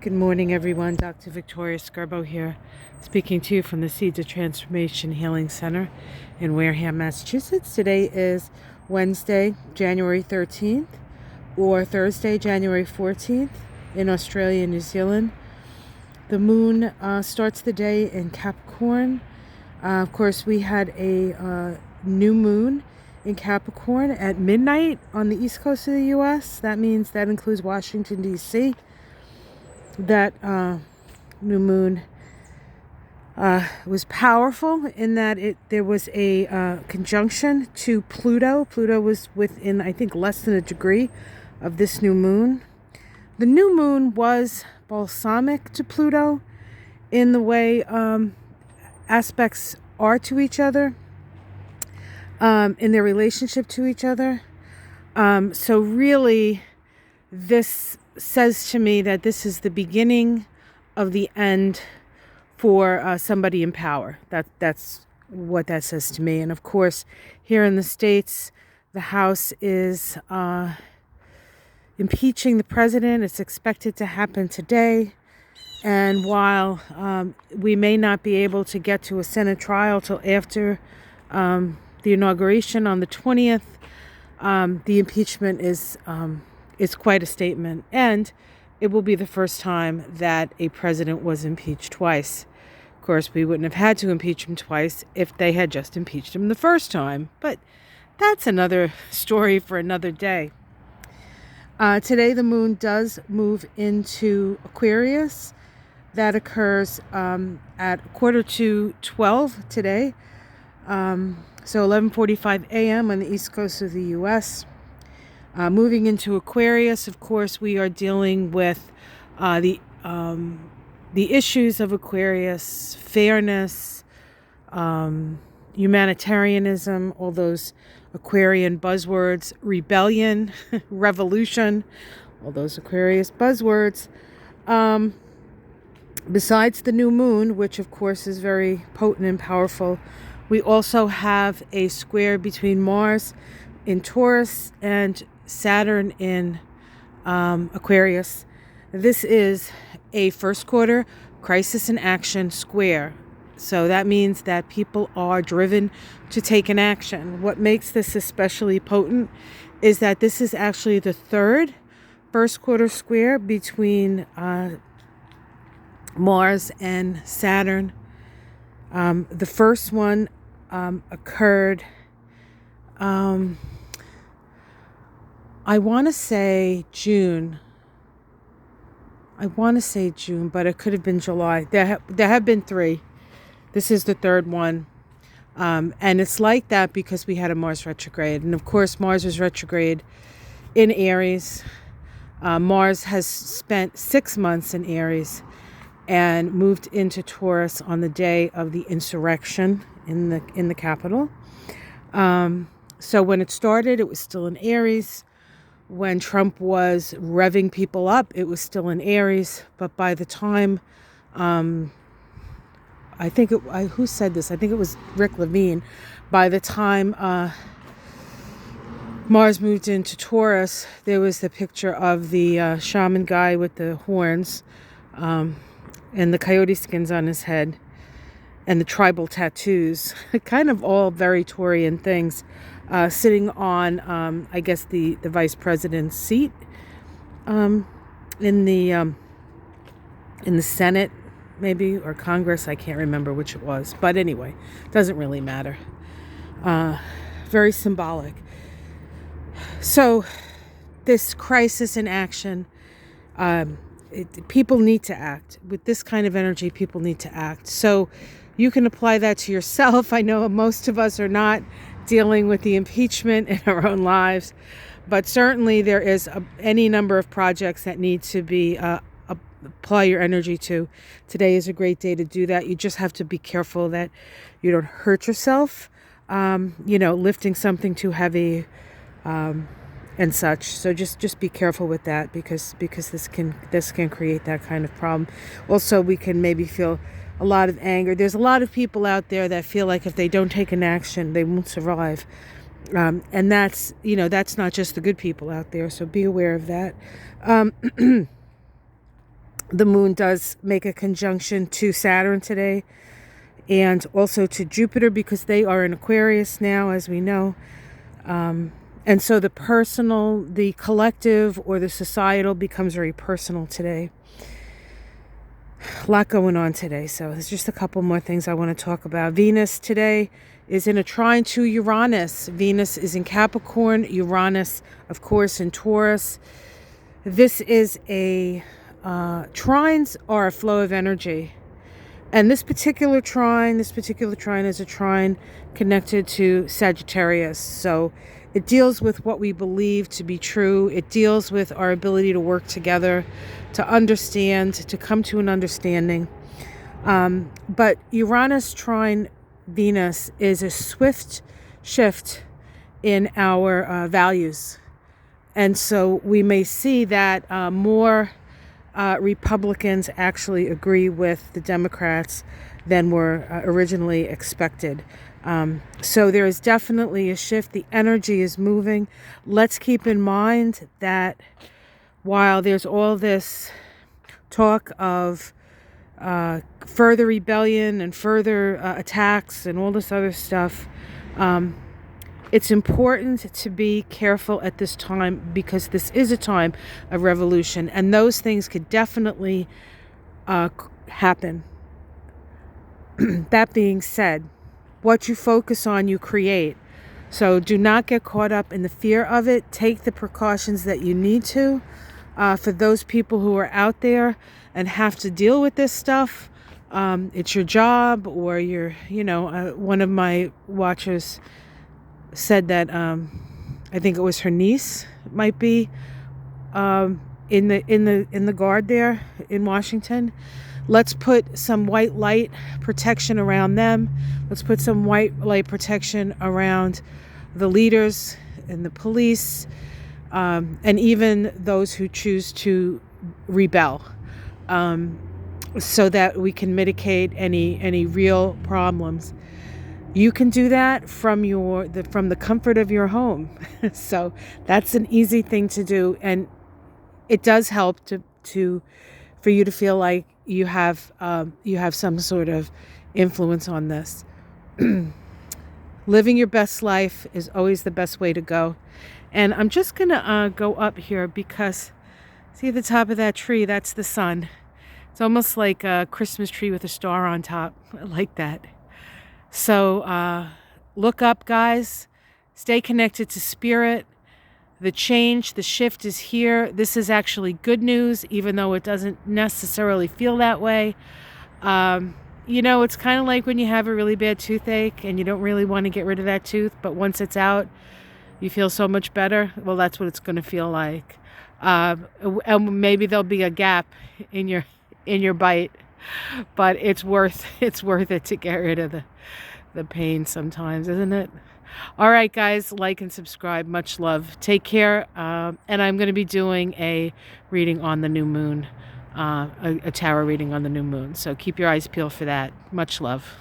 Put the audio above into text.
Good morning, everyone. Dr. Victoria Scarbo here, speaking to you from the Seeds of Transformation Healing Center in Wareham, Massachusetts. Today is Wednesday, January 13th, or Thursday, January 14th in Australia and New Zealand. The moon starts the day in Capricorn. Of course, we had a new moon in Capricorn at midnight on the east coast of the U.S. That means that includes Washington, D.C. That new moon was powerful in that there was a conjunction to Pluto. Pluto was within, I think, less than a degree of this new moon. The new moon was balsamic to Pluto in the way aspects are to each other, in their relationship to each other. So really, this says to me that this is the beginning of the end for somebody in power. That's what that says to me. And of course, here in the States, the House is impeaching the president. It's expected to happen today. And while we may not be able to get to a Senate trial till after the inauguration on the 20th, the impeachment is quite a statement, and it will be the first time that a president was impeached twice. Of course, we wouldn't have had to impeach him twice if they had just impeached him the first time, but that's another story for another day. Today, the moon does move into Aquarius. That occurs at 11:45 today, so 11:45 a.m. on the east coast of the U.S. Moving into Aquarius, of course, we are dealing with the issues of Aquarius: fairness, humanitarianism, all those Aquarian buzzwords, rebellion, revolution, all those Aquarius buzzwords. Besides the new moon, which of course is very potent and powerful, we also have a square between Mars in Taurus and Saturn in Aquarius. This is a first quarter crisis in action square. So that means that people are driven to take an action. What makes this especially potent is that this is actually the third first quarter square between Mars and Saturn. The first one occurred, I want to say June, but it could have been July. There have been three. This is the third one. And it's like that because we had a Mars retrograde. And of course, Mars was retrograde in Aries. Mars has spent 6 months in Aries and moved into Taurus on the day of the insurrection in the Capitol. So when it started, it was still in Aries. When Trump was revving people up, it was still in Aries. But by the time, who said this? I think it was Rick Levine. By the time Mars moved into Taurus, there was the picture of the shaman guy with the horns, and the coyote skins on his head, and the tribal tattoos, kind of all very Taurian things, sitting on, I guess, the vice president's seat in the Senate, maybe, or Congress. I can't remember which it was. But anyway, doesn't really matter. Very symbolic. So this crisis in action, people need to act. With this kind of energy, people need to act. So you can apply that to yourself. I know most of us are not dealing with the impeachment in our own lives, but certainly there is any number of projects that need to be apply your energy to. Today is a great day to do that. You just have to be careful that you don't hurt yourself, lifting something too heavy, and such. So just be careful with that because this can create that kind of problem. Also, we can maybe feel a lot of anger. There's a lot of people out there that feel like if they don't take an action, they won't survive. And that's not just the good people out there. So be aware of that. The moon does make a conjunction to Saturn today, and also to Jupiter, because they are in Aquarius now, as we know. And so the personal, the collective, or the societal becomes very personal today. A lot going on today. So there's just a couple more things I want to talk about. Venus today is in a trine to Uranus. Venus is in Capricorn, Uranus, of course, in Taurus. This is trines are a flow of energy. And this particular trine is a trine connected to Sagittarius. So it deals with what we believe to be true. It deals with our ability to work together, to understand, to come to an understanding. But Uranus trine Venus is a swift shift in our values. And so we may see that more Republicans actually agree with the Democrats than were originally expected. So there is definitely a shift. The energy is moving. Let's keep in mind that while there's all this talk of further rebellion and further attacks and all this other stuff, it's important to be careful at this time, because this is a time of revolution, and those things could definitely happen. That being said, what you focus on, you create. So do not get caught up in the fear of it. Take the precautions that you need to. For those people who are out there and have to deal with this stuff, it's your job, or one of my watchers said that I think it was her niece might be in the guard there in Washington. Let's put some white light protection around them. Let's put some white light protection around the leaders and the police, and even those who choose to rebel, so that we can mitigate any real problems. You can do that from the comfort of your home. So that's an easy thing to do, and it does help for you to feel like you have some sort of influence on this. Living your best life is always the best way to go. And I'm just gonna go up here, because see at the top of that tree, that's the sun. It's almost like a Christmas tree with a star on top. I like that. So look up, guys. Stay connected to spirit. The change, the shift is here. This is actually good news, even though it doesn't necessarily feel that way. It's kind of like when you have a really bad toothache and you don't really want to get rid of that tooth, but once it's out, you feel so much better. Well, that's what it's going to feel like. And maybe there'll be a gap in your bite, but it's worth it to get rid of the pain sometimes, isn't it? All right, guys, like and subscribe. Much love. Take care. And I'm going to be doing a reading on the new moon, a tarot reading on the new moon. So keep your eyes peeled for that. Much love.